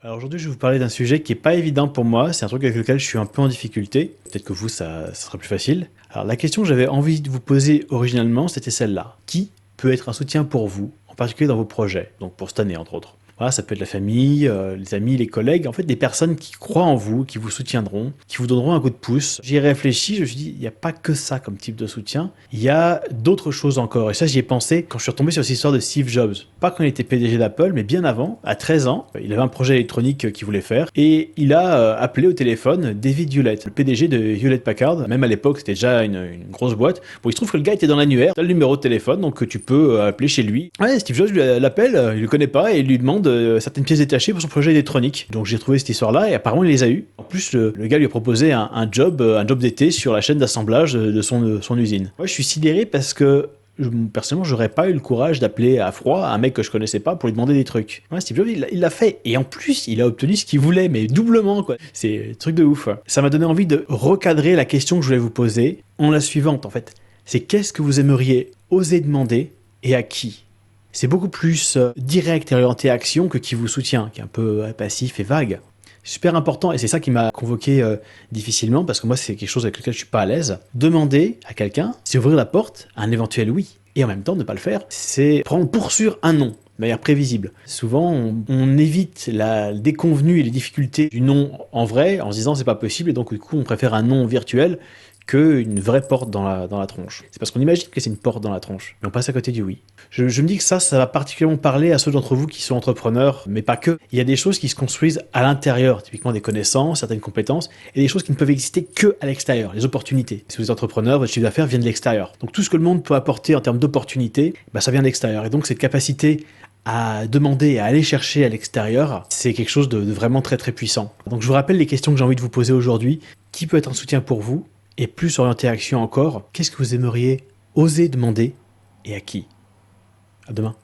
Alors aujourd'hui, je vais vous parler d'un sujet qui est pas évident pour moi. C'est un truc avec lequel je suis un peu en difficulté. Peut-être que vous, ça sera plus facile. Alors la question que j'avais envie de vous poser originalement, c'était celle-là. Qui peut être un soutien pour vous, en particulier dans vos projets, donc pour cette année entre autres? Voilà, ça peut être la famille, les amis, les collègues, en fait des personnes qui croient en vous, qui vous soutiendront, qui vous donneront un coup de pouce. J'y ai réfléchi, je me suis dit, il n'y a pas que ça comme type de soutien, il y a d'autres choses encore. Et ça, j'y ai pensé quand je suis retombé sur cette histoire de Steve Jobs. Pas quand il était PDG d'Apple, mais bien avant, à 13 ans, il avait un projet électronique qu'il voulait faire, et il a appelé au téléphone David Hewlett, le PDG de Hewlett Packard. Même à l'époque, c'était déjà une grosse boîte. Bon, il se trouve que le gars était dans l'annuaire, t'as le numéro de téléphone, donc tu peux appeler chez lui. Ouais, Steve Jobs l'appelle, il le connaît pas, et il lui demande certaines pièces détachées pour son projet électronique. Donc j'ai trouvé cette histoire-là et apparemment il les a eues. En plus, le gars lui a proposé un job d'été sur la chaîne d'assemblage de son usine. Moi je suis sidéré parce que personnellement, j'aurais pas eu le courage d'appeler à froid un mec que je connaissais pas pour lui demander des trucs. Ouais, Steve Jobs, il l'a fait. Et en plus, il a obtenu ce qu'il voulait, mais doublement, quoi. C'est un truc de ouf. Ça m'a donné envie de recadrer la question que je voulais vous poser en la suivante, en fait. C'est qu'est-ce que vous aimeriez oser demander et à qui? C'est beaucoup plus direct et orienté action que qui vous soutient, qui est un peu passif et vague. Super important, et c'est ça qui m'a convoqué difficilement, parce que moi c'est quelque chose avec lequel je suis pas à l'aise. Demander à quelqu'un, c'est ouvrir la porte à un éventuel oui. Et en même temps, ne pas le faire, c'est prendre pour sûr un non, de manière prévisible. Souvent, on évite la déconvenue et les difficultés du non en vrai, en se disant c'est pas possible, et donc du coup on préfère un non virtuel qu'une vraie porte dans la tronche. C'est parce qu'on imagine que c'est une porte dans la tronche, mais on passe à côté du oui. Je me dis que ça va particulièrement parler à ceux d'entre vous qui sont entrepreneurs, mais pas que. Il y a des choses qui se construisent à l'intérieur, typiquement des connaissances, certaines compétences, et des choses qui ne peuvent exister que à l'extérieur, les opportunités. Si vous êtes entrepreneur, votre chiffre d'affaires vient de l'extérieur. Donc tout ce que le monde peut apporter en termes d'opportunités, bah, ça vient de l'extérieur. Et donc cette capacité à demander, à aller chercher à l'extérieur, c'est quelque chose de vraiment très très puissant. Donc je vous rappelle les questions que j'ai envie de vous poser aujourd'hui. Qui peut être un soutien pour vous? Et plus orienté action encore, qu'est-ce que vous aimeriez oser demander et à qui? À demain.